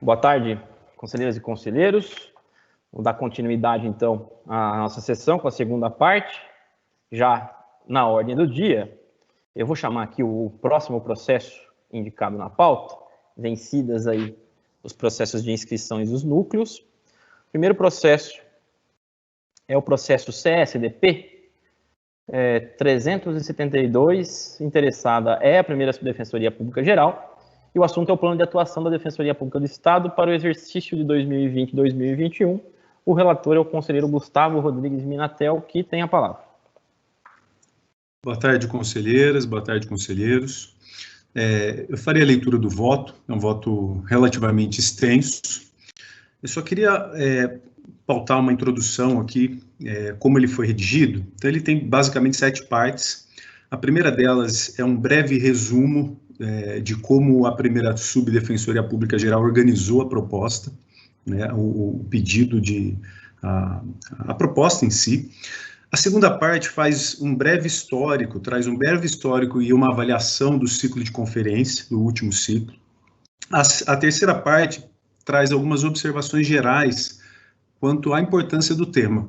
Boa tarde, conselheiras e conselheiros. Vou dar continuidade, então, à nossa sessão com a segunda parte. Já na ordem do dia, eu vou chamar aqui o próximo processo indicado na pauta, vencidas aí os processos de inscrições dos núcleos. O primeiro processo é o processo CSDP 372, interessada é a primeira Subdefensoria Pública Geral, e o assunto é o plano de atuação da Defensoria Pública do Estado para o exercício de 2020 e 2021. O relator é o conselheiro Gustavo Rodrigues Minatel, que tem a palavra. Boa tarde, conselheiras, boa tarde, conselheiros. Eu farei a leitura do voto, é um voto relativamente extenso. Eu só queria pautar uma introdução aqui, como ele foi redigido. Então, ele tem basicamente 7 partes. A primeira delas é um breve resumo de como a primeira Subdefensoria Pública Geral organizou a proposta, né, o pedido a proposta em si. A segunda parte faz um breve histórico, traz um breve histórico e uma avaliação do ciclo de conferência, do último ciclo. A terceira parte traz algumas observações gerais quanto à importância do tema.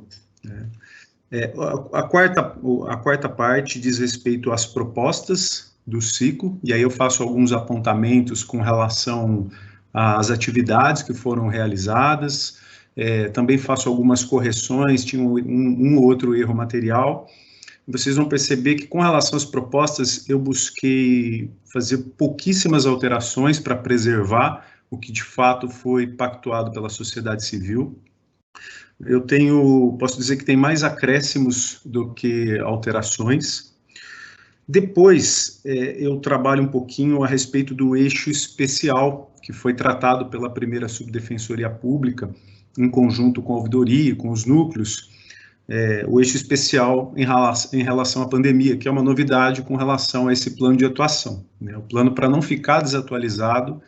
A quarta parte diz respeito às propostas do ciclo, e aí eu faço alguns apontamentos com relação às atividades que foram realizadas. Também faço algumas correções, tinha um ou outro erro material. Vocês vão perceber que, com relação às propostas, eu busquei fazer pouquíssimas alterações para preservar o que, de fato, foi pactuado pela sociedade civil. Posso dizer que tem mais acréscimos do que alterações. Depois, eu trabalho um pouquinho a respeito do eixo especial, que foi tratado pela primeira Subdefensoria Pública, em conjunto com a ouvidoria, com os núcleos, o eixo especial em relação à pandemia, que é uma novidade com relação a esse plano de atuação, né? O plano, para não ficar desatualizado,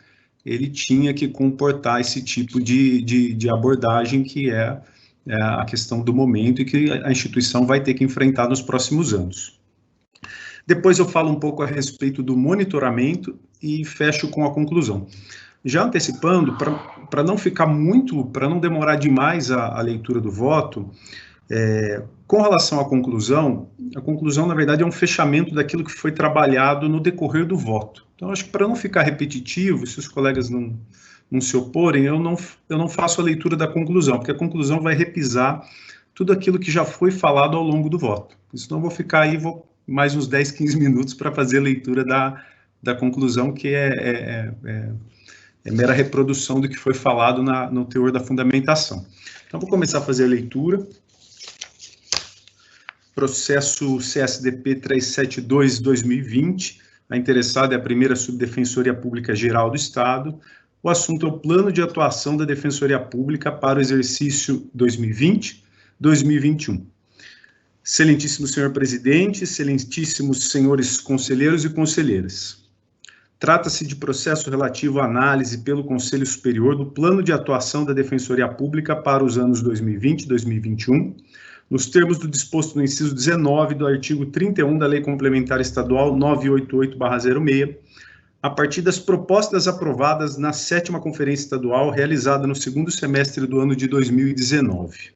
ele tinha que comportar esse tipo de abordagem, que é a questão do momento e que a instituição vai ter que enfrentar nos próximos anos. Depois eu falo um pouco a respeito do monitoramento e fecho com a conclusão. Já antecipando, para não ficar para não demorar demais a leitura do voto, com relação à conclusão, na verdade, é um fechamento daquilo que foi trabalhado no decorrer do voto. Então, acho que, para não ficar repetitivo, se os colegas não se oporem, eu não faço a leitura da conclusão, porque a conclusão vai repisar tudo aquilo que já foi falado ao longo do voto. Senão eu vou ficar aí mais uns 10, 15 minutos para fazer a leitura da conclusão, que é mera reprodução do que foi falado no teor da fundamentação. Então, vou começar a fazer a leitura. Processo CSDP 372/2020, a interessada é a primeira Subdefensoria Pública Geral do Estado. O assunto é o plano de atuação da Defensoria Pública para o exercício 2020-2021. Excelentíssimo senhor presidente, excelentíssimos senhores conselheiros e conselheiras. Trata-se de processo relativo à análise pelo Conselho Superior do plano de atuação da Defensoria Pública para os anos 2020 e 2021, nos termos do disposto no inciso 19 do artigo 31 da Lei Complementar Estadual 988/06, a partir das propostas aprovadas na 7ª Conferência Estadual, realizada no 2º semestre do ano de 2019.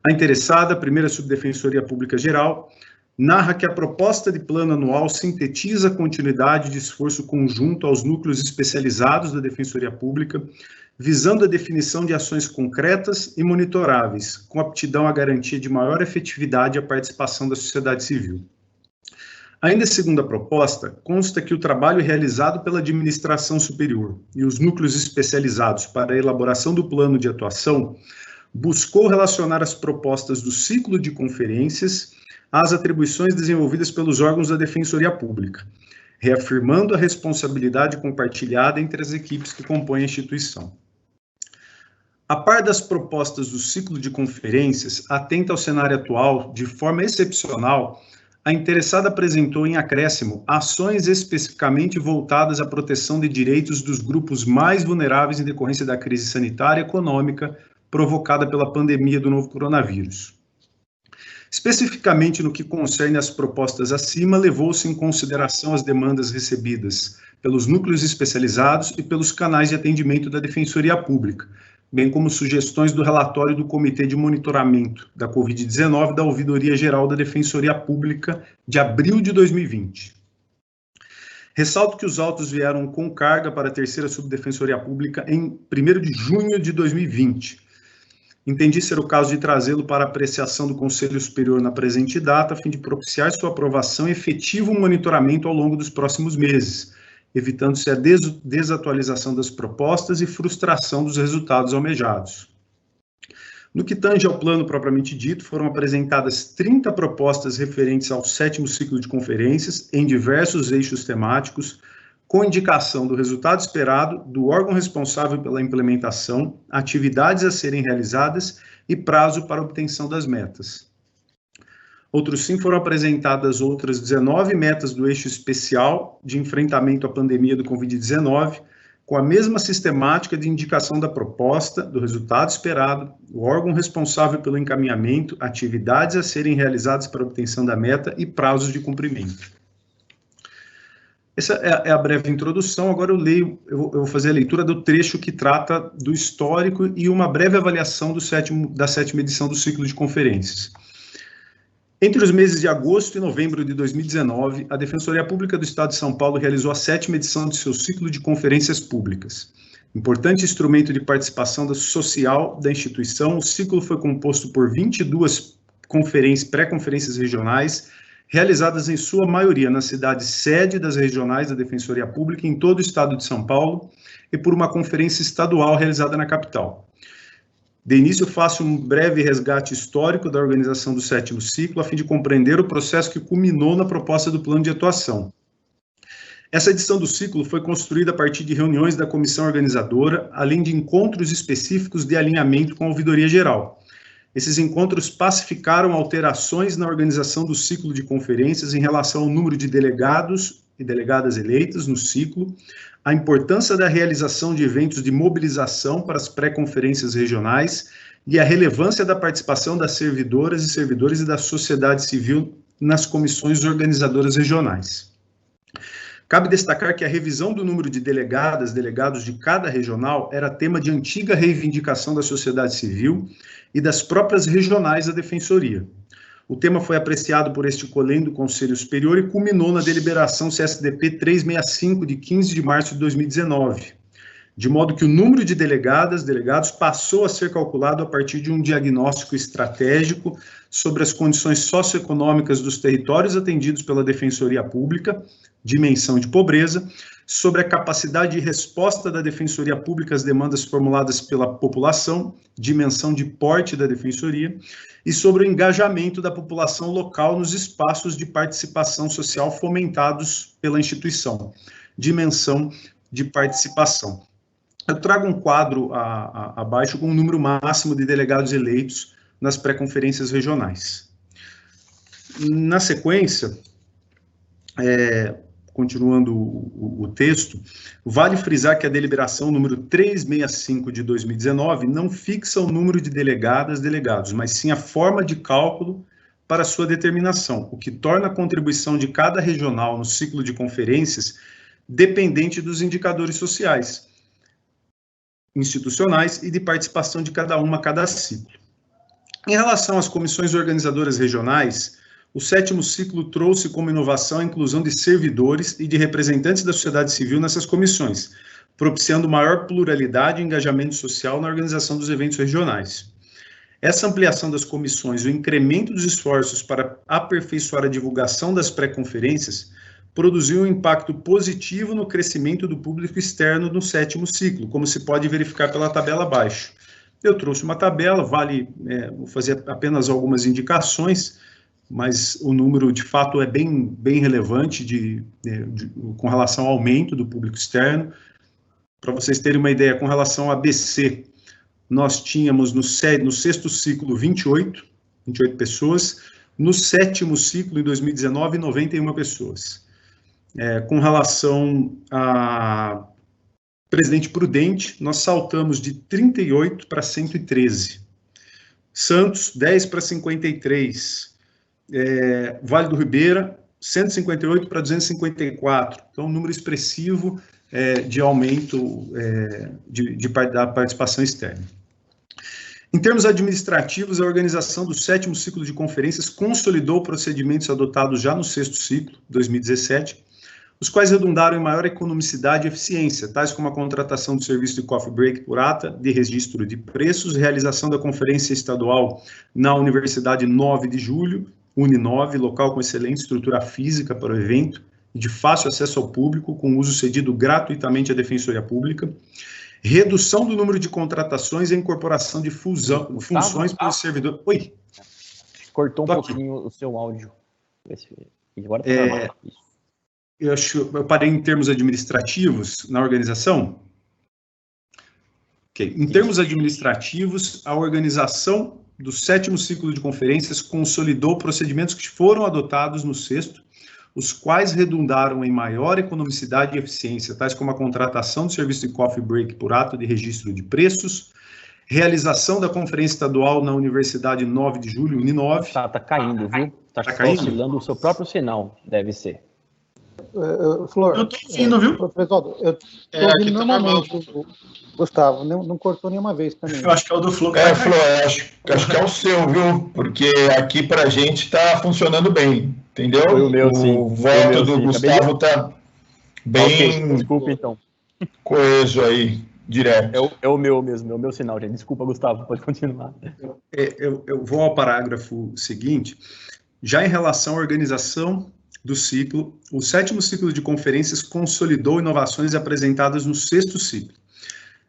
A interessada, a primeira Subdefensoria Pública Geral, narra que a proposta de plano anual sintetiza a continuidade de esforço conjunto aos núcleos especializados da Defensoria Pública, visando a definição de ações concretas e monitoráveis, com aptidão à garantia de maior efetividade e à participação da sociedade civil. Ainda segundo a proposta, consta que o trabalho realizado pela administração superior e os núcleos especializados para a elaboração do plano de atuação buscou relacionar as propostas do ciclo de conferências às atribuições desenvolvidas pelos órgãos da Defensoria Pública, reafirmando a responsabilidade compartilhada entre as equipes que compõem a instituição. A par das propostas do ciclo de conferências, atenta ao cenário atual, de forma excepcional, a interessada apresentou em acréscimo ações especificamente voltadas à proteção de direitos dos grupos mais vulneráveis em decorrência da crise sanitária e econômica provocada pela pandemia do novo coronavírus. Especificamente no que concerne às propostas acima, levou-se em consideração as demandas recebidas pelos núcleos especializados e pelos canais de atendimento da Defensoria Pública, bem como sugestões do relatório do Comitê de Monitoramento da Covid-19 da Ouvidoria Geral da Defensoria Pública de abril de 2020. Ressalto que os autos vieram com carga para a terceira Subdefensoria Pública em 1º de junho de 2020. Entendi ser o caso de trazê-lo para apreciação do Conselho Superior na presente data, a fim de propiciar sua aprovação e efetivo monitoramento ao longo dos próximos meses, evitando-se a desatualização das propostas e frustração dos resultados almejados. No que tange ao plano propriamente dito, foram apresentadas 30 propostas referentes ao 7º ciclo de conferências, em diversos eixos temáticos, com indicação do resultado esperado, do órgão responsável pela implementação, atividades a serem realizadas e prazo para obtenção das metas. Outros sim, foram apresentadas outras 19 metas do eixo especial de enfrentamento à pandemia do Covid-19, com a mesma sistemática de indicação da proposta, do resultado esperado, o órgão responsável pelo encaminhamento, atividades a serem realizadas para obtenção da meta e prazos de cumprimento. Essa é a breve introdução. Agora eu vou fazer a leitura do trecho que trata do histórico e uma breve avaliação da 7ª edição do ciclo de conferências. Entre os meses de agosto e novembro de 2019, a Defensoria Pública do Estado de São Paulo realizou a 7ª edição de seu ciclo de conferências públicas. Importante instrumento de participação social da instituição, o ciclo foi composto por 22 pré-conferências regionais, realizadas em sua maioria na cidade sede das regionais da Defensoria Pública em todo o estado de São Paulo e por uma conferência estadual realizada na capital. De início, faço um breve resgate histórico da organização do 7º ciclo, a fim de compreender o processo que culminou na proposta do plano de atuação. Essa edição do ciclo foi construída a partir de reuniões da comissão organizadora, além de encontros específicos de alinhamento com a Ouvidoria Geral. Esses encontros pacificaram alterações na organização do ciclo de conferências em relação ao número de delegados e delegadas eleitas no ciclo, a importância da realização de eventos de mobilização para as pré-conferências regionais e a relevância da participação das servidoras e servidores e da sociedade civil nas comissões organizadoras regionais. Cabe destacar que a revisão do número de delegados de cada regional era tema de antiga reivindicação da sociedade civil e das próprias regionais da Defensoria. O tema foi apreciado por este colém do Conselho Superior e culminou na deliberação CSDP 365, de 15 de março de 2019, de modo que o número de delegados passou a ser calculado a partir de um diagnóstico estratégico sobre as condições socioeconômicas dos territórios atendidos pela Defensoria Pública, dimensão de pobreza, sobre a capacidade de resposta da Defensoria Pública às demandas formuladas pela população, dimensão de porte da Defensoria, e sobre o engajamento da população local nos espaços de participação social fomentados pela instituição, dimensão de participação. Eu trago um quadro abaixo com o número máximo de delegados eleitos nas pré-conferências regionais. Na sequência, continuando o texto, vale frisar que a deliberação número 365 de 2019 não fixa o número de delegados, mas sim a forma de cálculo para sua determinação, o que torna a contribuição de cada regional no ciclo de conferências dependente dos indicadores sociais, institucionais e de participação de cada uma a cada ciclo. Em relação às comissões organizadoras regionais, o 7º ciclo trouxe como inovação a inclusão de servidores e de representantes da sociedade civil nessas comissões, propiciando maior pluralidade e engajamento social na organização dos eventos regionais. Essa ampliação das comissões, o incremento dos esforços para aperfeiçoar a divulgação das pré-conferências, produziu um impacto positivo no crescimento do público externo no 7º ciclo, como se pode verificar pela tabela abaixo. Eu trouxe uma tabela, vou fazer apenas algumas indicações, mas o número, de fato, é bem relevante com relação ao aumento do público externo. Para vocês terem uma ideia, com relação ao ABC, nós tínhamos no 6º ciclo 28 pessoas, no 7º ciclo, em 2019, 91 pessoas. Com relação a Presidente Prudente, nós saltamos de 38 para 113. Santos, 10 para 53. Vale do Ribeira, 158 para 254. Então, um número expressivo de aumento da participação externa. Em termos administrativos, a organização do 7º ciclo de conferências consolidou procedimentos adotados já no 6º ciclo, 2017, os quais redundaram em maior economicidade e eficiência, tais como a contratação do serviço de coffee break por ata, de registro de preços, realização da conferência estadual na Universidade 9 de Julho, Uninove, local com excelente estrutura física para o evento e de fácil acesso ao público, com uso cedido gratuitamente à Defensoria Pública, redução do número de contratações e incorporação de funções para o servidor... Oi? Cortou um pouquinho o seu áudio. Agora tá normal. Eu parei em termos administrativos na organização. Ok. Em termos administrativos, a organização do 7º ciclo de conferências consolidou procedimentos que foram adotados no 6º, os quais redundaram em maior economicidade e eficiência, tais como a contratação do serviço de coffee break por ato de registro de preços, realização da conferência estadual na Universidade 9 de Julho, Uninove. Tá caindo, viu? Tá caindo? Oscilando o seu próprio sinal, deve ser. Flor, eu tô ouvindo, viu? Professor, eu tô ouvindo normalmente, Gustavo, não cortou nenhuma vez também. Eu acho que é o do Flor. Flor, acho que é o seu, viu? Porque aqui pra gente tá funcionando bem, entendeu? Foi o meu, sim. O voto do Gustavo tá bem... Okay, desculpa, então. Coeso aí, direto. É o meu mesmo, é o meu sinal, gente. Desculpa, Gustavo, pode continuar. Eu vou ao parágrafo seguinte. Já em relação à organização do ciclo, o 7º ciclo de conferências consolidou inovações apresentadas no 6º ciclo,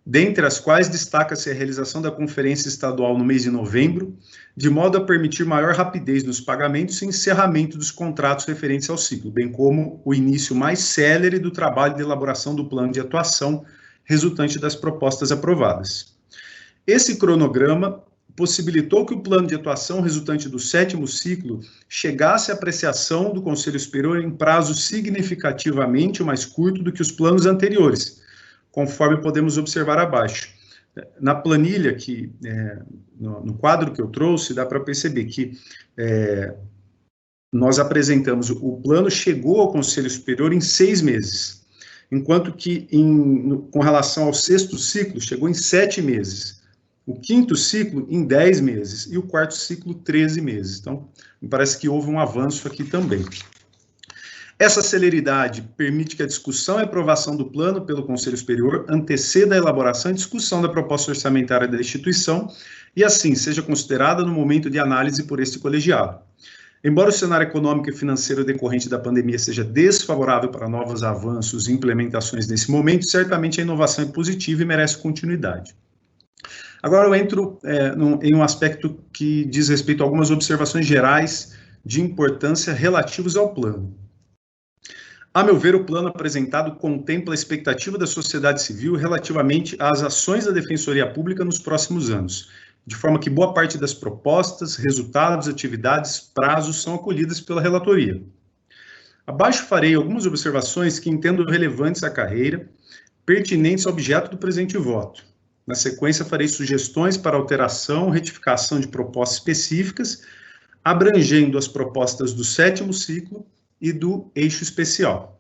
dentre as quais destaca-se a realização da conferência estadual no mês de novembro, de modo a permitir maior rapidez nos pagamentos e encerramento dos contratos referentes ao ciclo, bem como o início mais célere do trabalho de elaboração do plano de atuação resultante das propostas aprovadas. Esse cronograma possibilitou que o plano de atuação resultante do 7º ciclo chegasse à apreciação do Conselho Superior em prazo significativamente mais curto do que os planos anteriores, conforme podemos observar abaixo. Na planilha, no quadro que eu trouxe, dá para perceber que nós apresentamos, o plano chegou ao Conselho Superior em 6 meses, enquanto que, com relação ao 6º ciclo, chegou em 7 meses. O 5º ciclo em 10 meses e o 4º ciclo 13 meses. Então, me parece que houve um avanço aqui também. Essa celeridade permite que a discussão e aprovação do plano pelo Conselho Superior anteceda a elaboração e discussão da proposta orçamentária da instituição e, assim, seja considerada no momento de análise por este colegiado. Embora o cenário econômico e financeiro decorrente da pandemia seja desfavorável para novos avanços e implementações nesse momento, certamente a inovação é positiva e merece continuidade. Agora eu entro em um aspecto que diz respeito a algumas observações gerais de importância relativos ao plano. A meu ver, o plano apresentado contempla a expectativa da sociedade civil relativamente às ações da Defensoria Pública nos próximos anos, de forma que boa parte das propostas, resultados, atividades, prazos são acolhidas pela relatoria. Abaixo farei algumas observações que entendo relevantes à carreira, pertinentes ao objeto do presente voto. Na sequência, farei sugestões para alteração, retificação de propostas específicas, abrangendo as propostas do 7º ciclo e do eixo especial.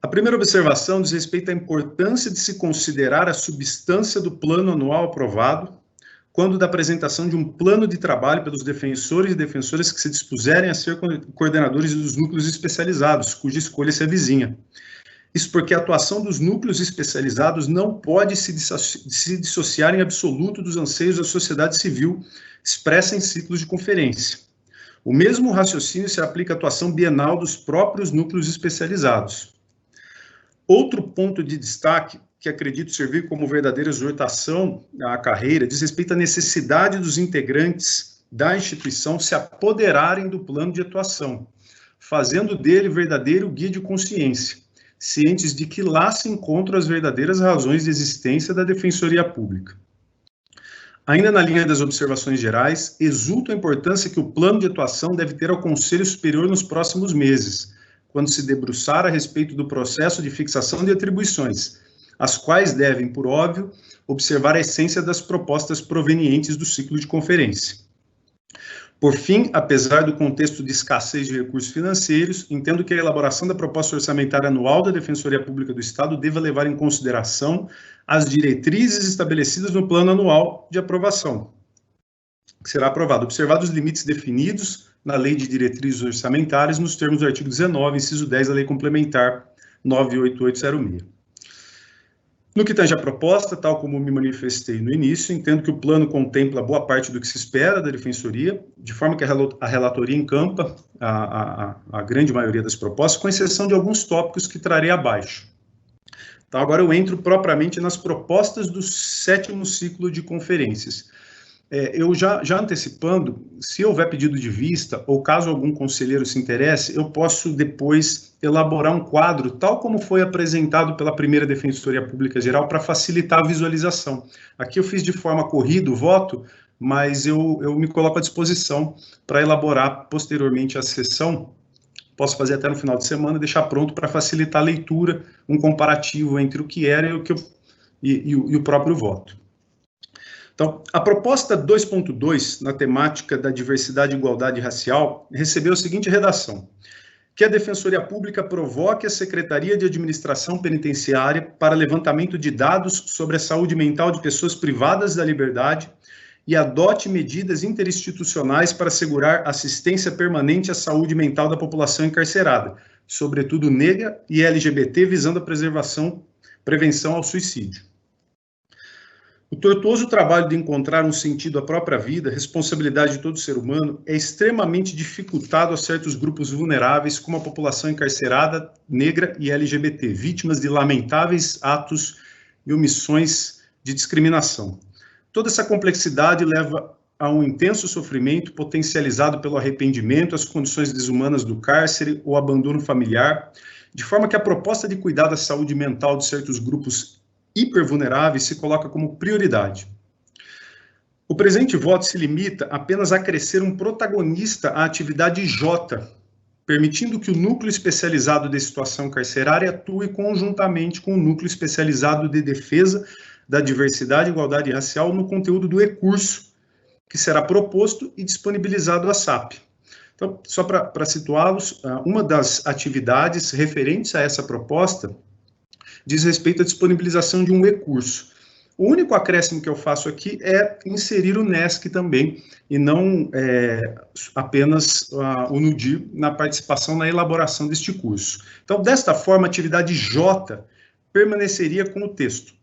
A primeira observação diz respeito à importância de se considerar a substância do plano anual aprovado, quando da apresentação de um plano de trabalho pelos defensores e defensoras que se dispuserem a ser coordenadores dos núcleos especializados, cuja escolha se avizinha. Isso porque a atuação dos núcleos especializados não pode se dissociar em absoluto dos anseios da sociedade civil expressa em ciclos de conferência. O mesmo raciocínio se aplica à atuação bienal dos próprios núcleos especializados. Outro ponto de destaque, que acredito servir como verdadeira exortação à carreira, diz respeito à necessidade dos integrantes da instituição se apoderarem do plano de atuação, fazendo dele verdadeiro guia de consciência, cientes de que lá se encontram as verdadeiras razões de existência da Defensoria Pública. Ainda na linha das observações gerais, exulto a importância que o plano de atuação deve ter ao Conselho Superior nos próximos meses, quando se debruçar a respeito do processo de fixação de atribuições, as quais devem, por óbvio, observar a essência das propostas provenientes do ciclo de conferência. Por fim, apesar do contexto de escassez de recursos financeiros, entendo que a elaboração da proposta orçamentária anual da Defensoria Pública do Estado deva levar em consideração as diretrizes estabelecidas no plano anual de aprovação, que será aprovado, observados os limites definidos na Lei de Diretrizes Orçamentárias, nos termos do artigo 19, inciso 10 da Lei Complementar 98806. No que tange à proposta, tal como me manifestei no início, entendo que o plano contempla boa parte do que se espera da Defensoria, de forma que a relatoria encampa a grande maioria das propostas, com exceção de alguns tópicos que trarei abaixo. Então, agora eu entro propriamente nas propostas do 7º ciclo de conferências. Eu já antecipando, se houver pedido de vista, ou caso algum conselheiro se interesse, eu posso depois elaborar um quadro, tal como foi apresentado pela primeira Defensoria Pública Geral, para facilitar a visualização. Aqui eu fiz de forma corrida o voto, mas eu me coloco à disposição para elaborar posteriormente a sessão. Posso fazer até no final de semana, deixar pronto para facilitar a leitura, um comparativo entre o que era e o próprio voto. Então, a proposta 2.2, na temática da diversidade e igualdade racial, recebeu a seguinte redação: que a Defensoria Pública provoque a Secretaria de Administração Penitenciária para levantamento de dados sobre a saúde mental de pessoas privadas da liberdade e adote medidas interinstitucionais para assegurar assistência permanente à saúde mental da população encarcerada, sobretudo negra e LGBT, visando a prevenção ao suicídio. O tortuoso trabalho de encontrar um sentido à própria vida, responsabilidade de todo ser humano, é extremamente dificultado a certos grupos vulneráveis, como a população encarcerada, negra e LGBT, vítimas de lamentáveis atos e omissões de discriminação. Toda essa complexidade leva a um intenso sofrimento potencializado pelo arrependimento, as condições desumanas do cárcere, o abandono familiar, de forma que a proposta de cuidar da saúde mental de certos grupos hipervulneráveis se coloca como prioridade. O presente voto se limita apenas a acrescer um protagonista à atividade J, permitindo que o núcleo especializado de situação carcerária atue conjuntamente com o núcleo especializado de defesa da diversidade e igualdade racial no conteúdo do recurso, que será proposto e disponibilizado à SAP. Então, só para situá-los, uma das atividades referentes a essa proposta diz respeito à disponibilização de um recurso. O único acréscimo que eu faço aqui é inserir o NESC também, e não apenas o NUDIR na participação na elaboração deste curso. Então, desta forma, a atividade J permaneceria com o texto.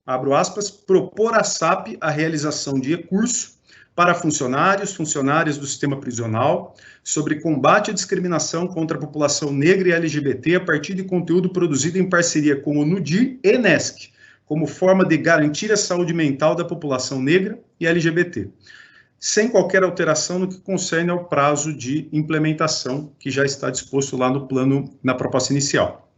Abro aspas, propor à SAP a realização de recurso para funcionárias do sistema prisional sobre combate à discriminação contra a população negra e LGBT a partir de conteúdo produzido em parceria com o NUDIR e NESC, como forma de garantir a saúde mental da população negra e LGBT, sem qualquer alteração no que concerne ao prazo de implementação, que já está disposto lá no plano, na proposta inicial.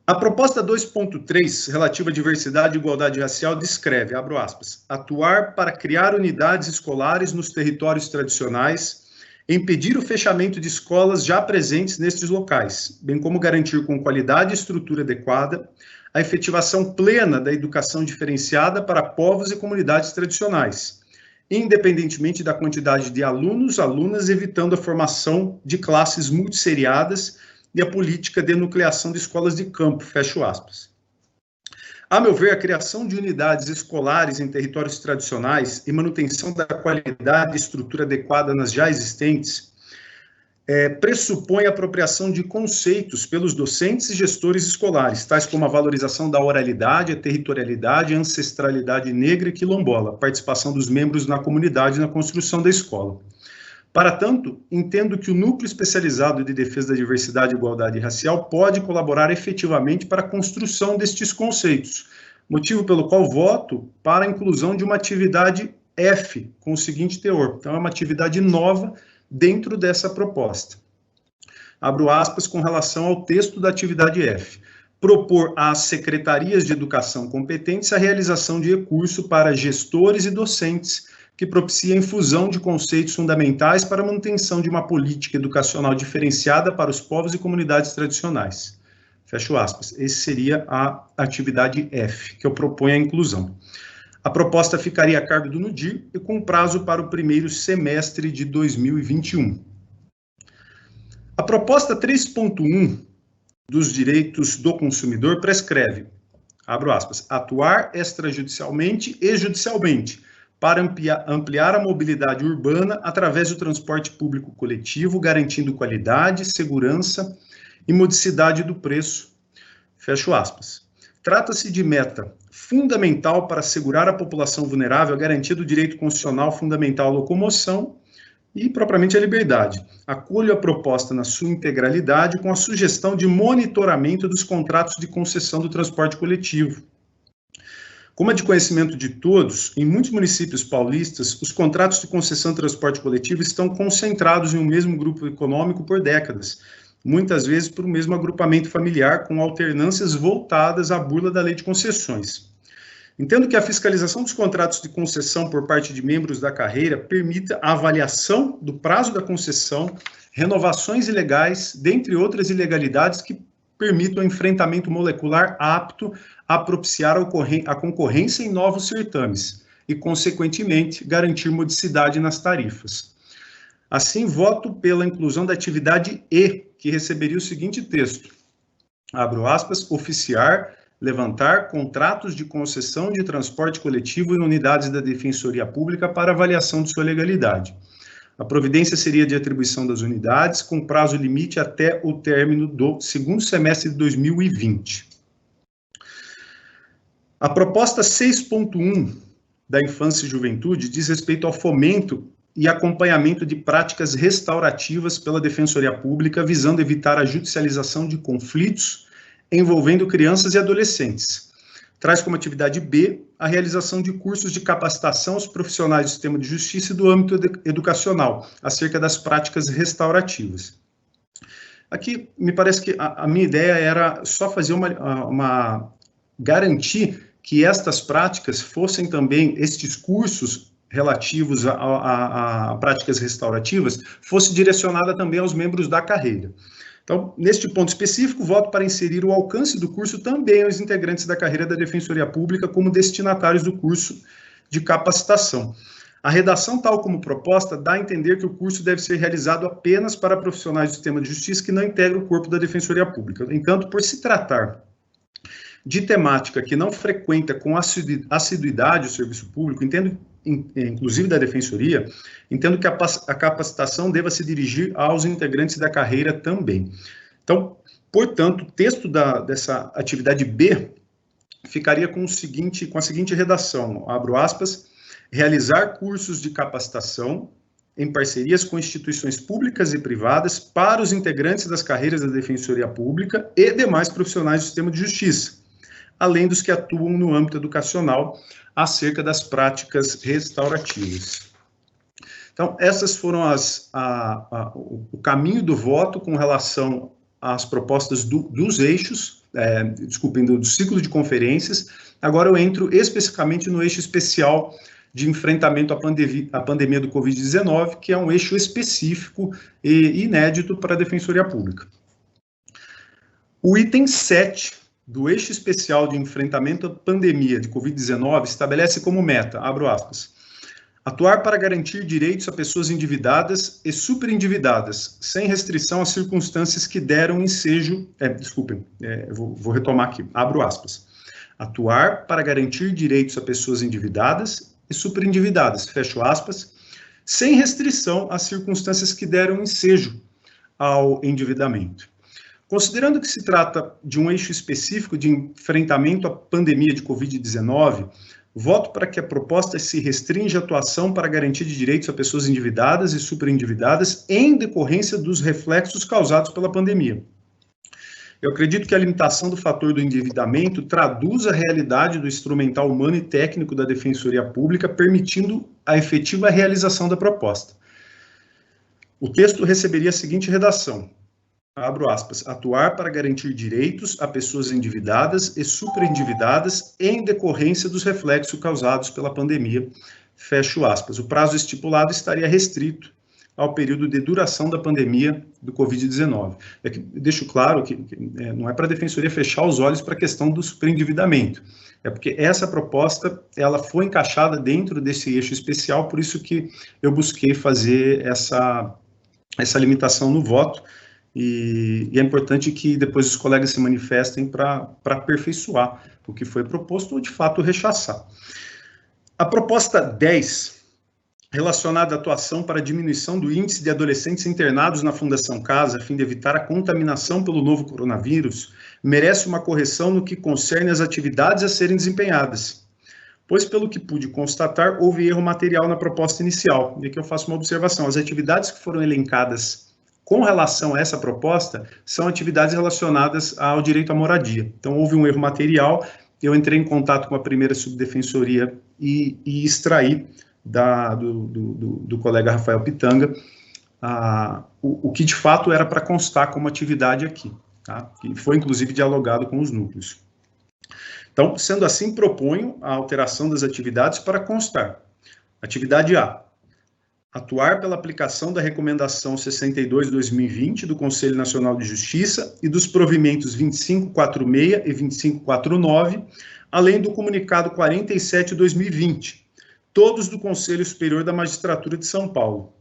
A proposta 2.3, relativa à diversidade e igualdade racial, descreve, abro aspas, atuar para criar unidades escolares nos territórios tradicionais, impedir o fechamento de escolas já presentes nestes locais, bem como garantir com qualidade e estrutura adequada a efetivação plena da educação diferenciada para povos e comunidades tradicionais, independentemente da quantidade de alunos, alunas, evitando a formação de classes multisseriadas e a política de nucleação de escolas de campo, fecho aspas. A meu ver, a criação de unidades escolares em territórios tradicionais e manutenção da qualidade e estrutura adequada nas já existentes pressupõe a apropriação de conceitos pelos docentes e gestores escolares, tais como a valorização da oralidade, a territorialidade, a ancestralidade negra e quilombola, a participação dos membros na comunidade na construção da escola. Para tanto, entendo que o Núcleo Especializado de Defesa da Diversidade e Igualdade Racial pode colaborar efetivamente para a construção destes conceitos, motivo pelo qual voto para a inclusão de uma atividade F, com o seguinte teor. Então, é uma atividade nova dentro dessa proposta. Abro aspas com relação ao texto da atividade F. Propor às secretarias de educação competentes a realização de recurso para gestores e docentes que propicia a infusão de conceitos fundamentais para a manutenção de uma política educacional diferenciada para os povos e comunidades tradicionais. Fecho aspas. Esse seria a atividade F, que eu proponho a inclusão. A proposta ficaria a cargo do NUDIR e com prazo para o primeiro semestre de 2021. A proposta 3.1 dos direitos do consumidor prescreve, abro aspas, atuar extrajudicialmente e judicialmente para ampliar a mobilidade urbana através do transporte público coletivo, garantindo qualidade, segurança e modicidade do preço, fecho aspas. Trata-se de meta fundamental para assegurar à população vulnerável a garantia do direito constitucional fundamental à locomoção e, propriamente, à liberdade. Acolho a proposta na sua integralidade com a sugestão de monitoramento dos contratos de concessão do transporte coletivo. Como é de conhecimento de todos, em muitos municípios paulistas, os contratos de concessão de transporte coletivo estão concentrados em um mesmo grupo econômico por décadas, muitas vezes por um mesmo agrupamento familiar, com alternâncias voltadas à burla da lei de concessões. Entendo que a fiscalização dos contratos de concessão por parte de membros da carreira permita a avaliação do prazo da concessão, renovações ilegais, dentre outras ilegalidades que permitam o enfrentamento molecular apto a propiciar a concorrência em novos certames e, consequentemente, garantir modicidade nas tarifas. Assim, voto pela inclusão da atividade E, que receberia o seguinte texto, abro aspas, oficiar, levantar contratos de concessão de transporte coletivo em unidades da Defensoria Pública para avaliação de sua legalidade. A providência seria de atribuição das unidades, com prazo limite até o término do segundo semestre de 2020. A proposta 6.1 da Infância e Juventude diz respeito ao fomento e acompanhamento de práticas restaurativas pela Defensoria Pública, visando evitar a judicialização de conflitos envolvendo crianças e adolescentes. Traz como atividade B a realização de cursos de capacitação aos profissionais do sistema de justiça e do âmbito educacional, acerca das práticas restaurativas. Aqui, me parece que a minha ideia era só fazer garantir que estas práticas fossem também, estes cursos relativos a práticas restaurativas, fosse direcionada também aos membros da carreira. Então, neste ponto específico, voto para inserir o alcance do curso também aos integrantes da carreira da Defensoria Pública como destinatários do curso de capacitação. A redação, tal como proposta, dá a entender que o curso deve ser realizado apenas para profissionais do sistema de justiça que não integram o corpo da Defensoria Pública. Entanto, por se tratar de temática que não frequenta com assiduidade o serviço público, entendo, inclusive da Defensoria, entendo que a capacitação deva se dirigir aos integrantes da carreira também. Então, portanto, o texto dessa atividade B ficaria com a seguinte redação, abro aspas, realizar cursos de capacitação em parcerias com instituições públicas e privadas para os integrantes das carreiras da Defensoria Pública e demais profissionais do sistema de justiça, além dos que atuam no âmbito educacional, acerca das práticas restaurativas. Então, essas foram o caminho do voto com relação às propostas dos eixos, do ciclo de conferências. Agora eu entro especificamente no eixo especial de enfrentamento à pandemia do Covid-19, que é um eixo específico e inédito para a Defensoria Pública. O item 7 do eixo especial de enfrentamento à pandemia de Covid-19 estabelece como meta, abro aspas, atuar para garantir direitos a pessoas endividadas e superendividadas, sem restrição às circunstâncias que deram ensejo, vou retomar aqui, abro aspas, atuar para garantir direitos a pessoas endividadas e superendividadas, fecho aspas, sem restrição às circunstâncias que deram ensejo ao endividamento. Considerando que se trata de um eixo específico de enfrentamento à pandemia de Covid-19, voto para que a proposta se restrinja a atuação para garantia de direitos a pessoas endividadas e superendividadas em decorrência dos reflexos causados pela pandemia. Eu acredito que a limitação do fator do endividamento traduz a realidade do instrumental humano e técnico da Defensoria Pública, permitindo a efetiva realização da proposta. O texto receberia a seguinte redação, abro aspas, atuar para garantir direitos a pessoas endividadas e superendividadas em decorrência dos reflexos causados pela pandemia, fecho aspas. O prazo estipulado estaria restrito ao período de duração da pandemia do Covid-19. Deixo claro que não é para a Defensoria fechar os olhos para a questão do superendividamento, é porque essa proposta ela foi encaixada dentro desse eixo especial, por isso que eu busquei fazer essa limitação no voto, e é importante que depois os colegas se manifestem para aperfeiçoar o que foi proposto ou, de fato, rechaçar. A proposta 10, relacionada à atuação para a diminuição do índice de adolescentes internados na Fundação Casa, a fim de evitar a contaminação pelo novo coronavírus, merece uma correção no que concerne às atividades a serem desempenhadas, pois, pelo que pude constatar, houve erro material na proposta inicial. E aqui eu faço uma observação: as atividades que foram elencadas com relação a essa proposta são atividades relacionadas ao direito à moradia. Então, houve um erro material, eu entrei em contato com a primeira subdefensoria e extraí do colega Rafael Pitanga o que de fato era para constar como atividade aqui, tá? Que foi inclusive dialogado com os núcleos. Então, sendo assim, proponho a alteração das atividades para constar. Atividade A: atuar pela aplicação da Recomendação 62/2020 do Conselho Nacional de Justiça e dos provimentos 2546 e 2549, além do Comunicado 47/2020, todos do Conselho Superior da Magistratura de São Paulo.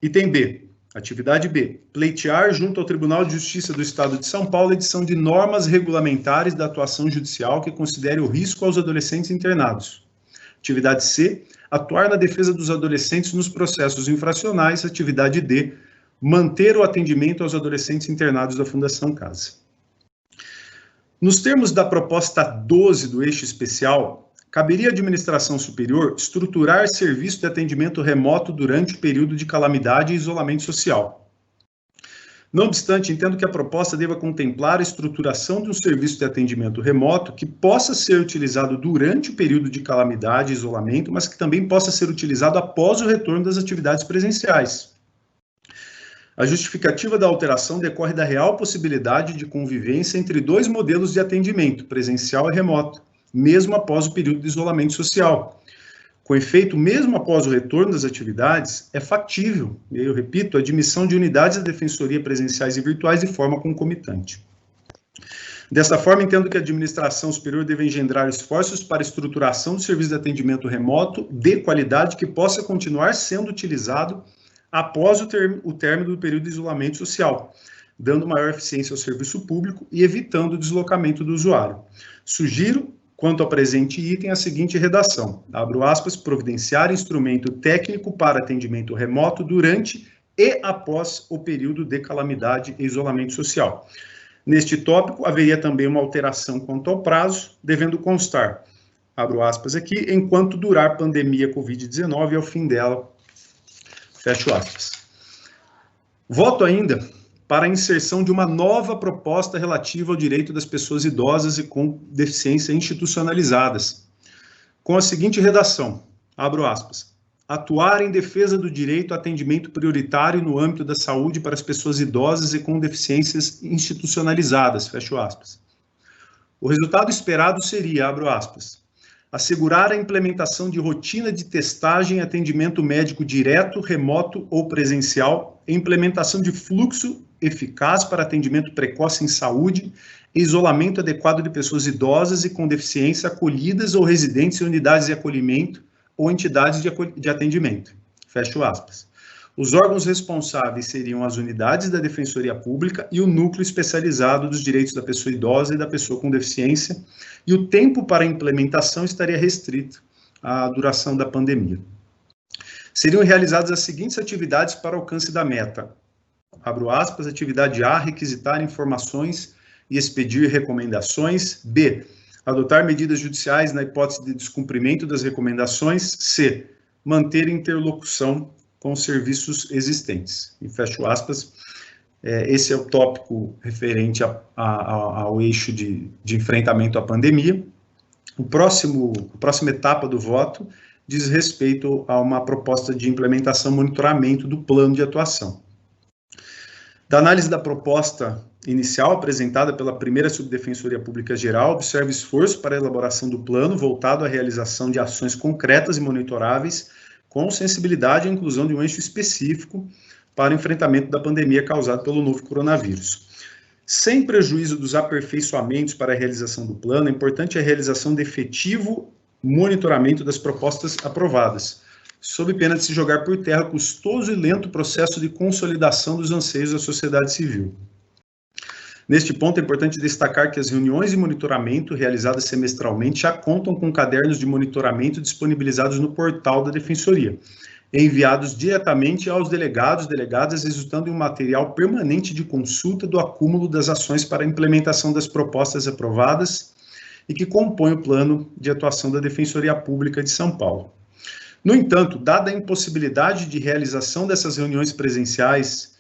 Item B, atividade B: pleitear junto ao Tribunal de Justiça do Estado de São Paulo a edição de normas regulamentares da atuação judicial que considere o risco aos adolescentes internados. Atividade C: atuar na defesa dos adolescentes nos processos infracionais. Atividade D: manter o atendimento aos adolescentes internados da Fundação Casa. Nos termos da proposta 12 do eixo especial, caberia à administração superior estruturar serviço de atendimento remoto durante o período de calamidade e isolamento social. Não obstante, entendo que a proposta deva contemplar a estruturação de um serviço de atendimento remoto que possa ser utilizado durante o período de calamidade e isolamento, mas que também possa ser utilizado após o retorno das atividades presenciais. A justificativa da alteração decorre da real possibilidade de convivência entre dois modelos de atendimento, presencial e remoto, mesmo após o período de isolamento social. Com efeito, mesmo após o retorno das atividades, é factível, e eu repito, a admissão de unidades da Defensoria presenciais e virtuais de forma concomitante. Desta forma, entendo que a administração superior deve engendrar esforços para a estruturação do serviço de atendimento remoto de qualidade que possa continuar sendo utilizado após o término do período de isolamento social, dando maior eficiência ao serviço público e evitando o deslocamento do usuário. Sugiro, quanto ao presente item, a seguinte redação: abro aspas, providenciar instrumento técnico para atendimento remoto durante e após o período de calamidade e isolamento social. Neste tópico, haveria também uma alteração quanto ao prazo, devendo constar, abro aspas aqui, enquanto durar pandemia Covid-19 e ao fim dela, fecho aspas. Voto ainda para a inserção de uma nova proposta relativa ao direito das pessoas idosas e com deficiência institucionalizadas, com a seguinte redação, abro aspas, atuar em defesa do direito a atendimento prioritário no âmbito da saúde para as pessoas idosas e com deficiências institucionalizadas, fecho aspas. O resultado esperado seria, abro aspas, assegurar a implementação de rotina de testagem e atendimento médico direto, remoto ou presencial, e implementação de fluxo eficaz para atendimento precoce em saúde e isolamento adequado de pessoas idosas e com deficiência acolhidas ou residentes em unidades de acolhimento ou entidades de atendimento. Fecho aspas. Os órgãos responsáveis seriam as unidades da Defensoria Pública e o núcleo especializado dos direitos da pessoa idosa e da pessoa com deficiência, e o tempo para a implementação estaria restrito à duração da pandemia. Seriam realizadas as seguintes atividades para alcance da meta. Abro aspas, atividade A, requisitar informações e expedir recomendações. B, adotar medidas judiciais na hipótese de descumprimento das recomendações. C, manter interlocução com os serviços existentes. E fecho aspas, esse é o tópico referente ao eixo de enfrentamento à pandemia. A próxima etapa do voto diz respeito a uma proposta de implementação e monitoramento do plano de atuação. Da análise da proposta inicial apresentada pela primeira Subdefensoria Pública Geral, observa esforço para a elaboração do plano voltado à realização de ações concretas e monitoráveis com sensibilidade à inclusão de um eixo específico para o enfrentamento da pandemia causada pelo novo coronavírus. Sem prejuízo dos aperfeiçoamentos para a realização do plano, é importante a realização de efetivo monitoramento das propostas aprovadas, sob pena de se jogar por terra custoso e lento processo de consolidação dos anseios da sociedade civil. Neste ponto, é importante destacar que as reuniões de monitoramento realizadas semestralmente já contam com cadernos de monitoramento disponibilizados no portal da Defensoria, enviados diretamente aos delegados e delegadas, resultando em um material permanente de consulta do acúmulo das ações para a implementação das propostas aprovadas e que compõem o plano de atuação da Defensoria Pública de São Paulo. No entanto, dada a impossibilidade de realização dessas reuniões presenciais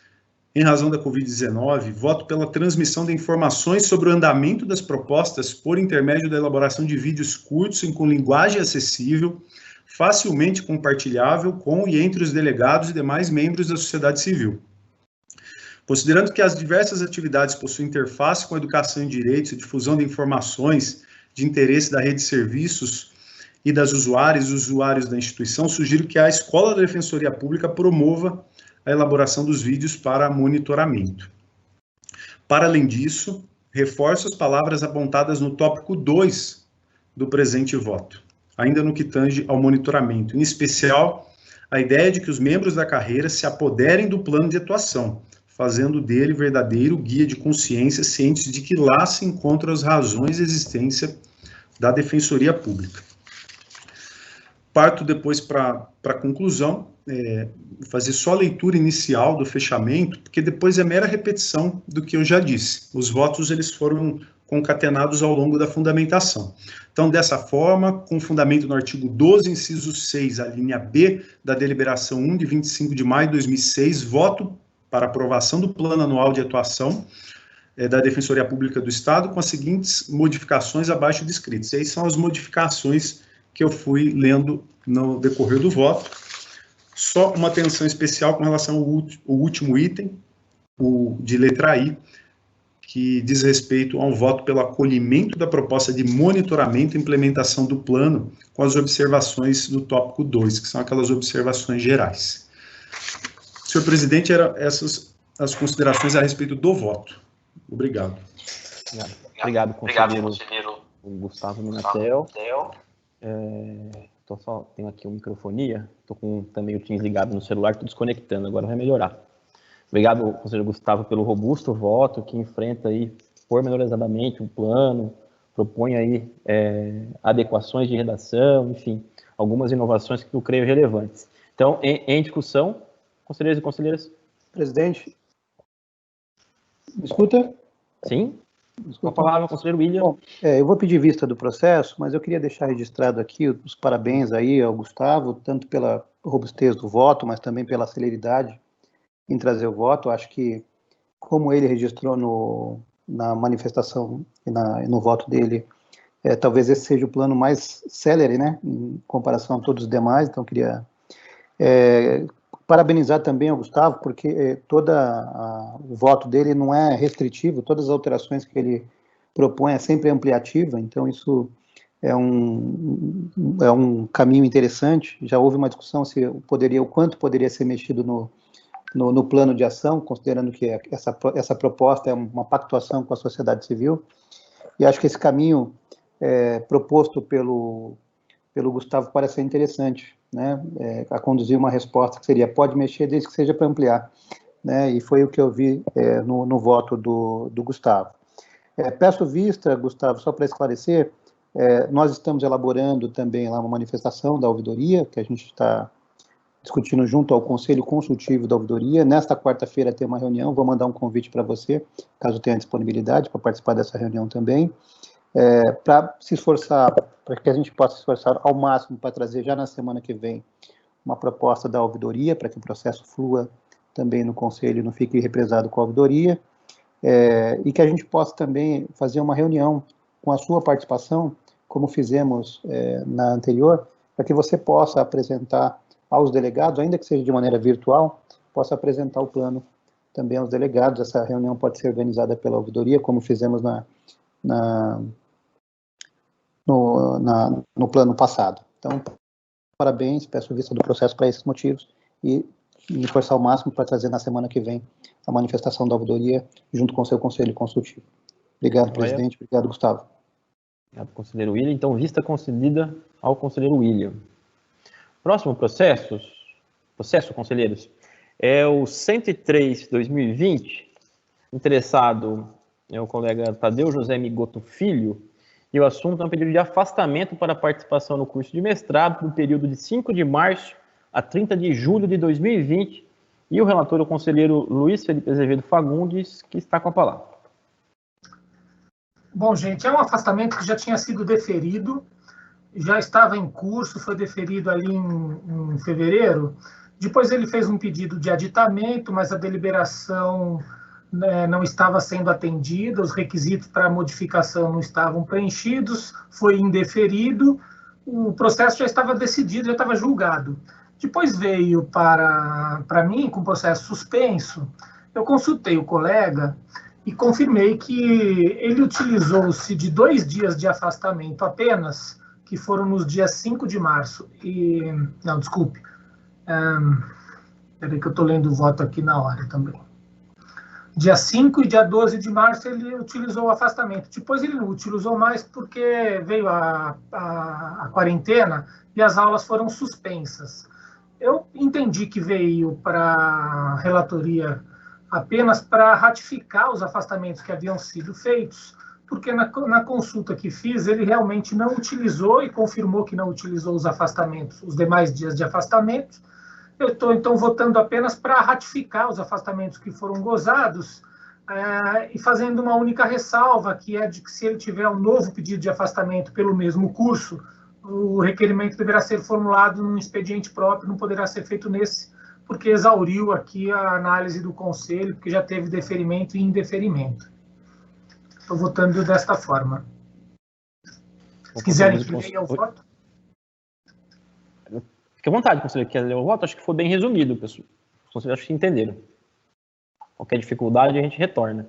em razão da Covid-19, voto pela transmissão de informações sobre o andamento das propostas por intermédio da elaboração de vídeos curtos e com linguagem acessível, facilmente compartilhável com e entre os delegados e demais membros da sociedade civil. Considerando que as diversas atividades possuem interface com a educação em direitos e difusão de informações de interesse da rede de serviços e das usuárias e usuários da instituição, sugiro que a Escola da Defensoria Pública promova a elaboração dos vídeos para monitoramento. Para além disso, reforço as palavras apontadas no tópico 2 do presente voto, ainda no que tange ao monitoramento, em especial a ideia de que os membros da carreira se apoderem do plano de atuação, fazendo dele verdadeiro guia de consciência, cientes de que lá se encontram as razões de existência da Defensoria Pública. Parto depois para a conclusão, fazer só a leitura inicial do fechamento, porque depois é mera repetição do que eu já disse. Os votos eles foram concatenados ao longo da fundamentação. Então, dessa forma, com fundamento no artigo 12, inciso 6, a linha B da deliberação 1 de 25 de maio de 2006, voto para aprovação do Plano Anual de Atuação da Defensoria Pública do Estado, com as seguintes modificações abaixo descritas. E aí são as modificações que eu fui lendo no decorrer do voto. Só uma atenção especial com relação ao último item, o de letra I, que diz respeito ao voto pelo acolhimento da proposta de monitoramento e implementação do plano, com as observações do tópico 2, que são aquelas observações gerais. Senhor presidente, eram essas as considerações a respeito do voto. Obrigado. Obrigado, conselheiro Gustavo Minatel. Tenho aqui uma microfonia, estou com também o Teams ligado no celular, estou desconectando, agora vai melhorar. Obrigado, conselheiro Gustavo, pelo robusto voto que enfrenta aí pormenorizadamente o plano, propõe aí adequações de redação, enfim, algumas inovações que eu creio relevantes. Então, em discussão, conselheiros e conselheiras. Presidente, me escuta? Sim. Com a palavra, conselheiro William. Bom, eu vou pedir vista do processo, mas eu queria deixar registrado aqui os parabéns aí ao Gustavo, tanto pela robustez do voto, mas também pela celeridade em trazer o voto. Acho que, como ele registrou na manifestação e no voto dele, talvez esse seja o plano mais célere, né, em comparação a todos os demais. Então, queria parabenizar também ao Gustavo, porque o voto dele não é restritivo, todas as alterações que ele propõe é sempre ampliativa, então isso é um caminho interessante. Já houve uma discussão o quanto poderia ser mexido no plano de ação, considerando que essa proposta é uma pactuação com a sociedade civil, e acho que esse caminho proposto pelo Gustavo parece ser interessante, né, a conduzir uma resposta que seria, pode mexer desde que seja para ampliar, né, e foi o que eu vi no voto do Gustavo. Peço vista, Gustavo, só para esclarecer, nós estamos elaborando também lá uma manifestação da ouvidoria, que a gente está discutindo junto ao Conselho Consultivo da Ouvidoria. Nesta quarta-feira tem uma reunião, vou mandar um convite para você, caso tenha disponibilidade, para participar dessa reunião também, para se esforçar, para que a gente possa se esforçar ao máximo para trazer já na semana que vem uma proposta da ouvidoria, para que o processo flua também no Conselho e não fique represado com a ouvidoria, e que a gente possa também fazer uma reunião com a sua participação, como fizemos na anterior, para que você possa apresentar aos delegados, ainda que seja de maneira virtual, possa apresentar o plano também aos delegados. Essa reunião pode ser organizada pela ouvidoria, como fizemos no plano passado. Então, parabéns, peço vista do processo para esses motivos e me esforçar ao máximo para trazer na semana que vem a manifestação da ouvidoria junto com o seu conselho consultivo. Obrigado, presidente. Obrigado, Gustavo. Obrigado, conselheiro William. Então, vista concedida ao conselheiro William. Próximo processo, conselheiros, é o 103/2020. Interessado é o colega Tadeu José Migoto Filho, e o assunto é um pedido de afastamento para participação no curso de mestrado no período de 5 de março a 30 de julho de 2020, e o relator é o conselheiro Luiz Felipe Azevedo Fagundes, que está com a palavra. Bom, gente, é um afastamento que já tinha sido deferido, já estava em curso, foi deferido ali em fevereiro. Depois ele fez um pedido de aditamento, mas a deliberação não estava sendo atendida, os requisitos para modificação não estavam preenchidos, foi indeferido, o processo já estava decidido, já estava julgado. Depois veio para mim com processo suspenso, eu consultei o colega e confirmei que ele utilizou-se de 2 dias de afastamento apenas, que foram nos dias 5 de março e... Não, desculpe. Peraí que eu estou lendo o voto aqui na hora também. Dia 5 e dia 12 de março ele utilizou o afastamento. Depois ele não utilizou mais porque veio a quarentena e as aulas foram suspensas. Eu entendi que veio para a relatoria apenas para ratificar os afastamentos que haviam sido feitos, porque na consulta que fiz, ele realmente não utilizou e confirmou que não utilizou os afastamentos, os demais dias de afastamento. Eu estou, então, votando apenas para ratificar os afastamentos que foram gozados e fazendo uma única ressalva, que é de que se ele tiver um novo pedido de afastamento pelo mesmo curso, o requerimento deverá ser formulado num expediente próprio, não poderá ser feito nesse, porque exauriu aqui a análise do conselho, porque já teve deferimento e indeferimento. Estou votando desta forma. Se quiserem que leia o voto. Fique à vontade, conselheiro, quer ler o voto? Acho que foi bem resumido, pessoal. Os conselheiros acho que entenderam. Qualquer dificuldade, a gente retorna.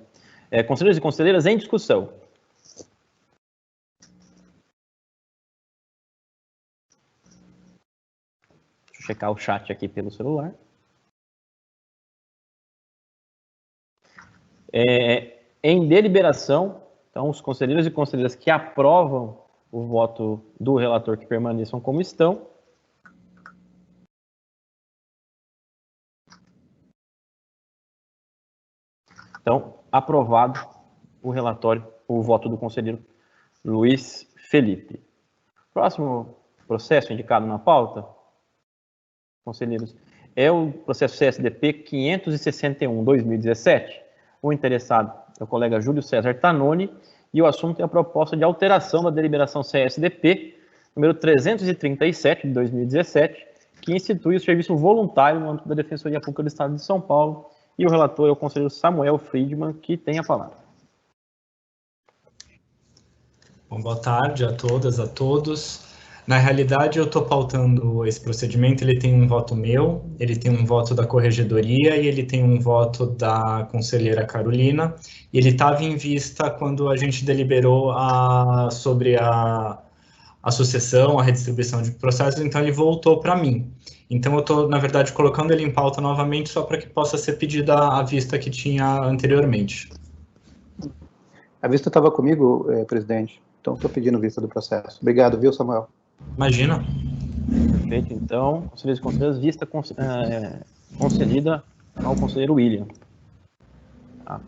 Conselheiros e conselheiras em discussão. Deixa eu checar o chat aqui pelo celular. Em deliberação, então, os conselheiros e conselheiras que aprovam o voto do relator que permaneçam como estão. Então, aprovado o relatório, o voto do conselheiro Luiz Felipe. Próximo processo indicado na pauta, conselheiros, é o processo CSDP 561/2017. O interessado é o colega Júlio César Tanoni, e o assunto é a proposta de alteração da deliberação CSDP número 337 de 2017, que institui o serviço voluntário no âmbito da Defensoria Pública do Estado de São Paulo, e o relator é o conselheiro Samuel Friedman, que tem a palavra. Bom, boa tarde a todas, a todos. Na realidade, eu estou pautando esse procedimento, ele tem um voto meu, ele tem um voto da corregedoria e ele tem um voto da conselheira Carolina, e ele estava em vista quando a gente deliberou sobre a sucessão, a redistribuição de processos, então ele voltou para mim. Então eu estou, na verdade, colocando ele em pauta novamente só para que possa ser pedida a vista que tinha anteriormente. A vista estava comigo, presidente, então estou pedindo vista do processo. Obrigado, viu, Samuel? Imagina. Perfeito, então, conselheiros e conselheiras, vista concedida ao conselheiro William. Tá.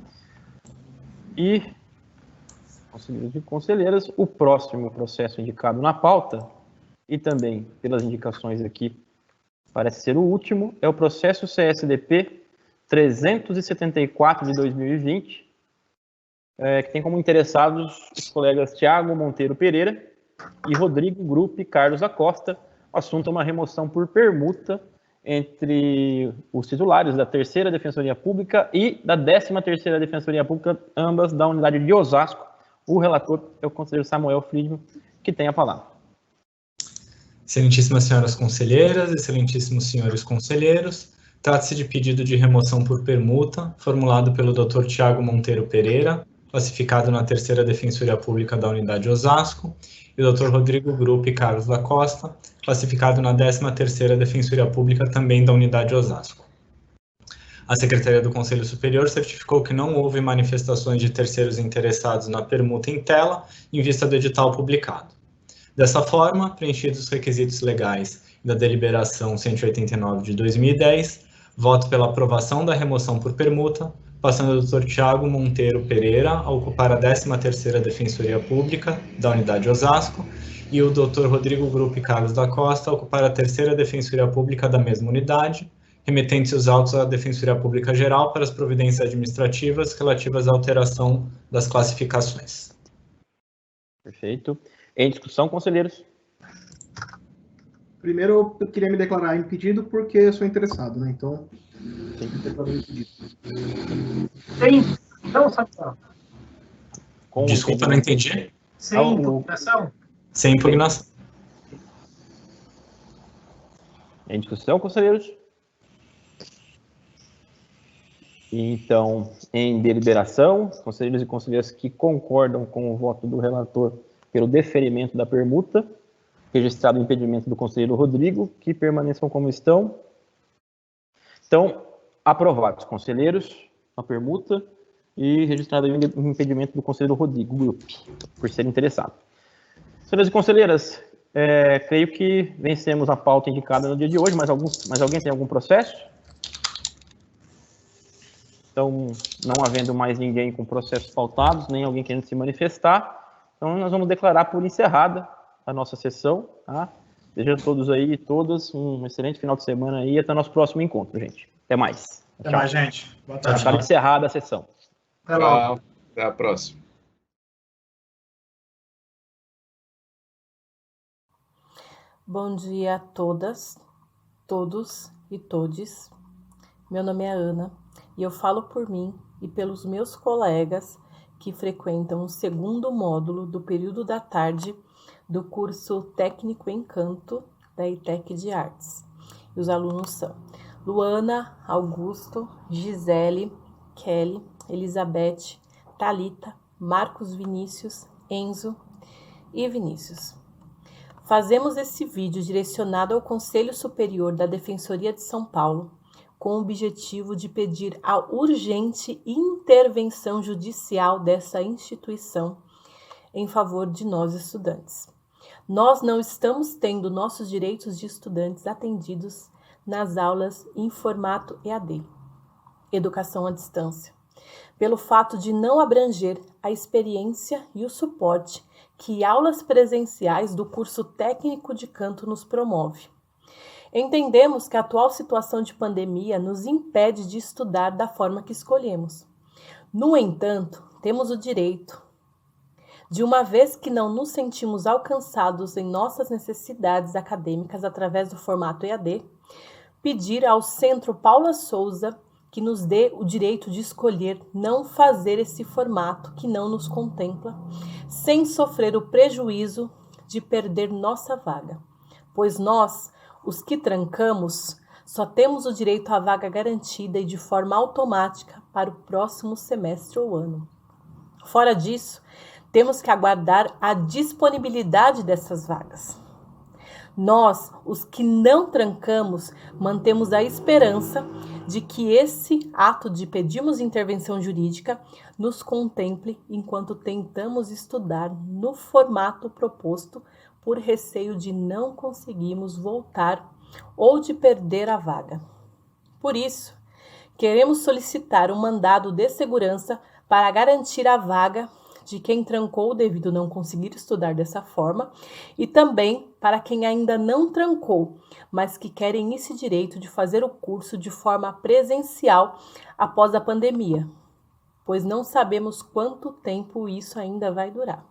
E, conselheiros e conselheiras, o próximo processo indicado na pauta, e também pelas indicações aqui, parece ser o último, é o processo CSDP 374 de 2020, que tem como interessados os colegas Tiago Monteiro Pereira e Rodrigo Gruppe Carlos Acosta. O assunto é uma remoção por permuta entre os titulares da 3ª Defensoria Pública e da 13ª Defensoria Pública, ambas da unidade de Osasco. O relator é o conselheiro Samuel Friedman, que tem a palavra. Excelentíssimas senhoras conselheiras, excelentíssimos senhores conselheiros, trata-se de pedido de remoção por permuta, formulado pelo Dr. Tiago Monteiro Pereira, classificado na 3ª Defensoria Pública da Unidade Osasco, e o Dr. Rodrigo Grupp Carlos da Costa, classificado na 13ª Defensoria Pública também da Unidade Osasco. A Secretaria do Conselho Superior certificou que não houve manifestações de terceiros interessados na permuta em tela em vista do edital publicado. Dessa forma, preenchidos os requisitos legais da deliberação 189 de 2010, voto pela aprovação da remoção por permuta, passando o Dr. Tiago Monteiro Pereira a ocupar a 13ª Defensoria Pública da Unidade Osasco e o Dr. Rodrigo Grupp Carlos da Costa a ocupar a 3ª Defensoria Pública da mesma unidade, remetendo-se os autos à Defensoria Pública Geral para as providências administrativas relativas à alteração das classificações. Perfeito. Em discussão, conselheiros? Primeiro, eu queria me declarar impedido porque eu sou interessado, né? Então, tem que declarar impedido. Sim. Não, Samuel. Desculpa, não entendi. Sem impugnação? Sem impugnação. Em discussão, conselheiros? Então, em deliberação, conselheiros e conselheiras que concordam com o voto do relator pelo deferimento da permuta, registrado o impedimento do conselheiro Rodrigo, que permaneçam como estão. Então, aprovados, conselheiros, a permuta e registrado o impedimento do conselheiro Rodrigo Grupp, por ser interessado. Conselheiros e conselheiras, creio que vencemos a pauta indicada no dia de hoje, mas alguém tem algum processo? Então, não havendo mais ninguém com processos pautados, nem alguém querendo se manifestar, então nós vamos declarar por encerrada a nossa sessão, tá? Desejo a todos aí e todas um excelente final de semana aí e até o nosso próximo encontro, gente. Até mais. Até mais, gente. Boa tarde. Está encerrada a sessão. Tchau. Até a próxima. Bom dia a todas, todos e todes. Meu nome é Ana e eu falo por mim e pelos meus colegas que frequentam o 2º módulo do período da tarde do curso Técnico em Canto da ETEC de Artes. E os alunos são Luana, Augusto, Gisele, Kelly, Elizabeth, Thalita, Marcos Vinícius, Enzo e Vinícius. Fazemos esse vídeo direcionado ao Conselho Superior da Defensoria de São Paulo com o objetivo de pedir a urgente intervenção judicial dessa instituição em favor de nós estudantes. Nós não estamos tendo nossos direitos de estudantes atendidos nas aulas em formato EAD, educação à distância, pelo fato de não abranger a experiência e o suporte que aulas presenciais do curso técnico de canto nos promove. Entendemos que a atual situação de pandemia nos impede de estudar da forma que escolhemos. No entanto, temos o direito, de uma vez que não nos sentimos alcançados em nossas necessidades acadêmicas através do formato EAD, pedir ao Centro Paula Souza que nos dê o direito de escolher não fazer esse formato que não nos contempla, sem sofrer o prejuízo de perder nossa vaga, pois nós, os que trancamos, só temos o direito à vaga garantida e de forma automática para o próximo semestre ou ano. Fora disso, temos que aguardar a disponibilidade dessas vagas. Nós, os que não trancamos, mantemos a esperança de que esse ato de pedirmos intervenção jurídica nos contemple enquanto tentamos estudar no formato proposto por receio de não conseguirmos voltar ou de perder a vaga. Por isso, queremos solicitar um mandado de segurança para garantir a vaga de quem trancou devido não conseguir estudar dessa forma e também para quem ainda não trancou, mas que querem esse direito de fazer o curso de forma presencial após a pandemia, pois não sabemos quanto tempo isso ainda vai durar.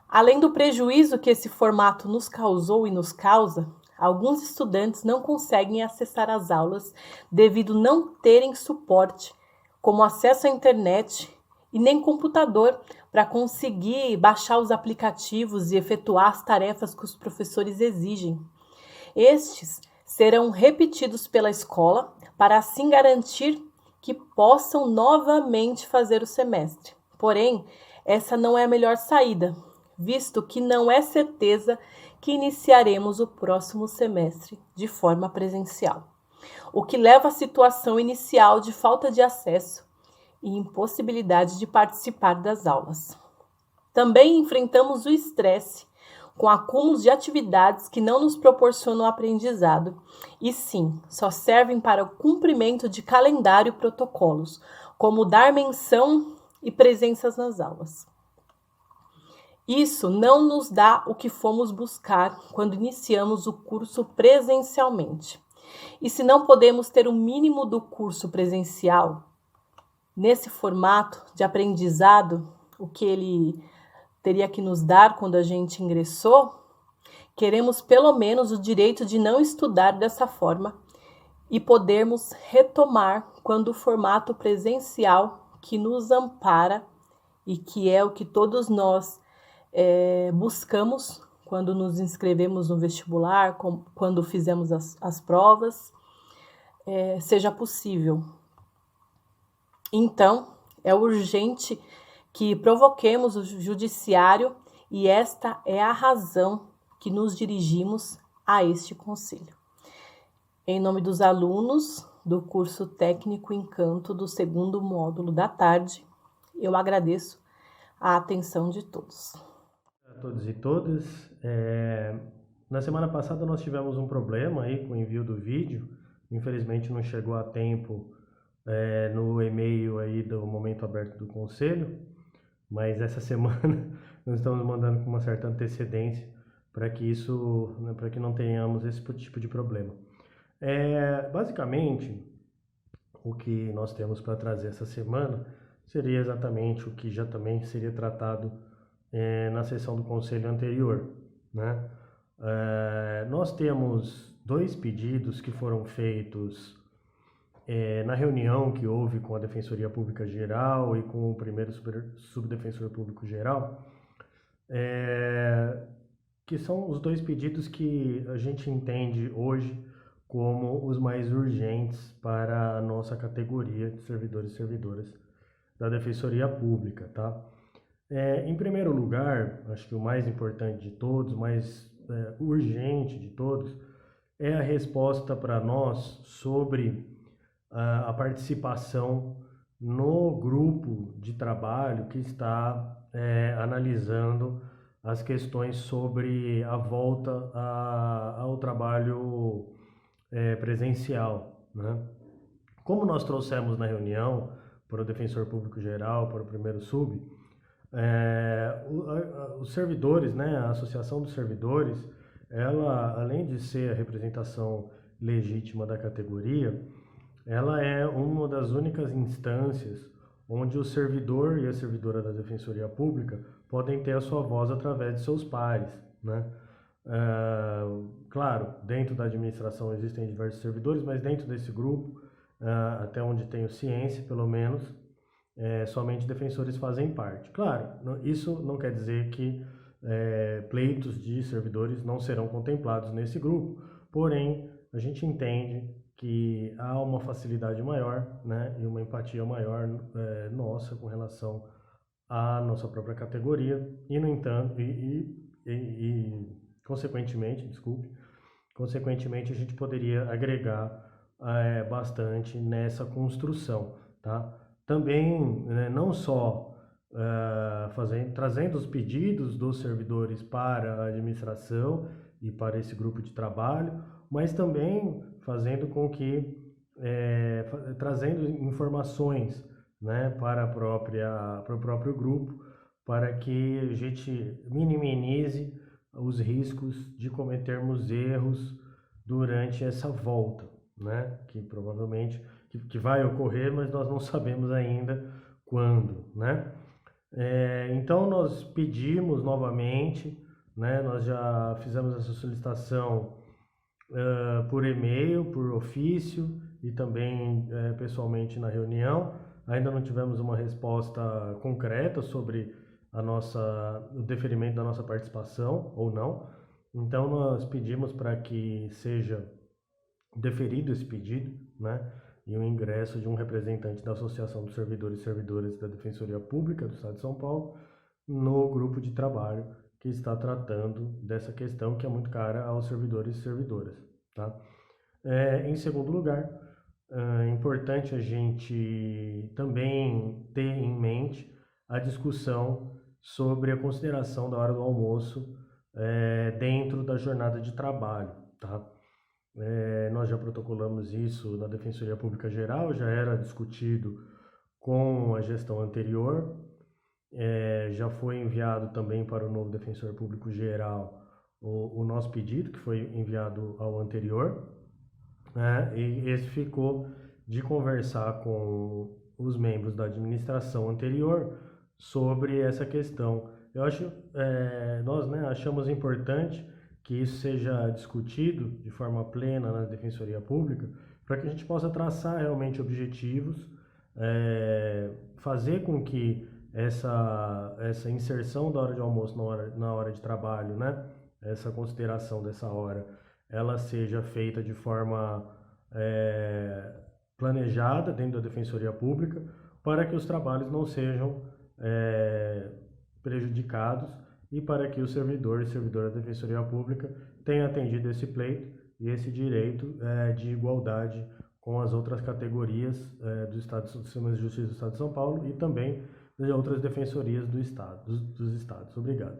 Além do prejuízo que esse formato nos causou e nos causa, alguns estudantes não conseguem acessar as aulas devido não terem suporte, como acesso à internet e nem computador para conseguir baixar os aplicativos e efetuar as tarefas que os professores exigem. Estes serão repetidos pela escola para assim garantir que possam novamente fazer o semestre. Porém, essa não é a melhor saída, visto que não é certeza que iniciaremos o próximo semestre de forma presencial, o que leva à situação inicial de falta de acesso e impossibilidade de participar das aulas. Também enfrentamos o estresse com acúmulos de atividades que não nos proporcionam aprendizado e sim, só servem para o cumprimento de calendário e protocolos, como dar menção e presenças nas aulas. Isso não nos dá o que fomos buscar quando iniciamos o curso presencialmente. E se não podemos ter o mínimo do curso presencial, nesse formato de aprendizado, o que ele teria que nos dar quando a gente ingressou, queremos pelo menos o direito de não estudar dessa forma e podermos retomar quando o formato presencial que nos ampara e que é o que todos nós buscamos quando nos inscrevemos no vestibular, quando fizemos as provas, seja possível. Então, é urgente que provoquemos o judiciário e esta é a razão que nos dirigimos a este conselho. Em nome dos alunos do curso técnico Encanto do 2º módulo da tarde, eu agradeço a atenção de todos. A todos e todas. Na semana passada nós tivemos um problema aí com o envio do vídeo, infelizmente não chegou a tempo no e-mail aí do momento aberto do conselho, mas essa semana nós estamos mandando com uma certa antecedência para que isso, para que não tenhamos esse tipo de problema. Basicamente, o que nós temos para trazer essa semana seria exatamente o que já também seria tratado na sessão do conselho anterior, né? Nós temos 2 pedidos que foram feitos na reunião que houve com a Defensoria Pública Geral e com o primeiro subdefensor público geral, que são os 2 pedidos que a gente entende hoje como os mais urgentes para a nossa categoria de servidores e servidoras da Defensoria Pública, tá? Em primeiro lugar, acho que o mais importante de todos, o mais urgente de todos, é a resposta para nós sobre a participação no grupo de trabalho que está analisando as questões sobre a volta ao trabalho presencial, né? Como nós trouxemos na reunião para o Defensor Público Geral, para o primeiro sub, os servidores, né, a Associação dos Servidores, ela, além de ser a representação legítima da categoria, ela é uma das únicas instâncias onde o servidor e a servidora da Defensoria Pública podem ter a sua voz através de seus pares, né? Claro, dentro da administração existem diversos servidores, mas dentro desse grupo, até onde tenho ciência, pelo menos, somente defensores fazem parte. Claro, isso não quer dizer que pleitos de servidores não serão contemplados nesse grupo, porém, a gente entende que há uma facilidade maior, né, e uma empatia maior nossa com relação à nossa própria categoria, e no entanto, consequentemente a gente poderia agregar bastante nessa construção, tá? Também, né, não só trazendo os pedidos dos servidores para a administração e para esse grupo de trabalho, mas também fazendo com que, trazendo informações, né, para o próprio grupo, para que a gente minimize os riscos de cometermos erros durante essa volta, né, que provavelmente que vai ocorrer, mas nós não sabemos ainda quando, né? Então nós pedimos novamente, né, nós já fizemos essa solicitação por e-mail, por ofício e também pessoalmente na reunião. Ainda não tivemos uma resposta concreta sobre o deferimento da nossa participação ou não. Então nós pedimos para que seja deferido esse pedido, né? e o ingresso de um representante da Associação dos Servidores e Servidoras da Defensoria Pública do Estado de São Paulo no grupo de trabalho que está tratando dessa questão que é muito cara aos servidores e servidoras. Tá? Em segundo lugar, é importante a gente também ter em mente a discussão sobre a consideração da hora do almoço dentro da jornada de trabalho. Tá? Nós já protocolamos isso na Defensoria Pública Geral, já era discutido com a gestão anterior, já foi enviado também para o novo Defensor Público Geral o nosso pedido, que foi enviado ao anterior, e esse ficou de conversar com os membros da administração anterior sobre essa questão. Eu acho, nós achamos importante que isso seja discutido de forma plena na Defensoria Pública, para que a gente possa traçar realmente objetivos, fazer com que essa inserção da hora de almoço na hora de trabalho, né, essa consideração dessa hora, ela seja feita de forma planejada dentro da Defensoria Pública, para que os trabalhos não sejam prejudicados e para que o servidor e servidora da Defensoria Pública tenha atendido esse pleito e esse direito de igualdade com as outras categorias do Sistema de Justiça do Estado de São Paulo e também de outras defensorias dos estados. Obrigado.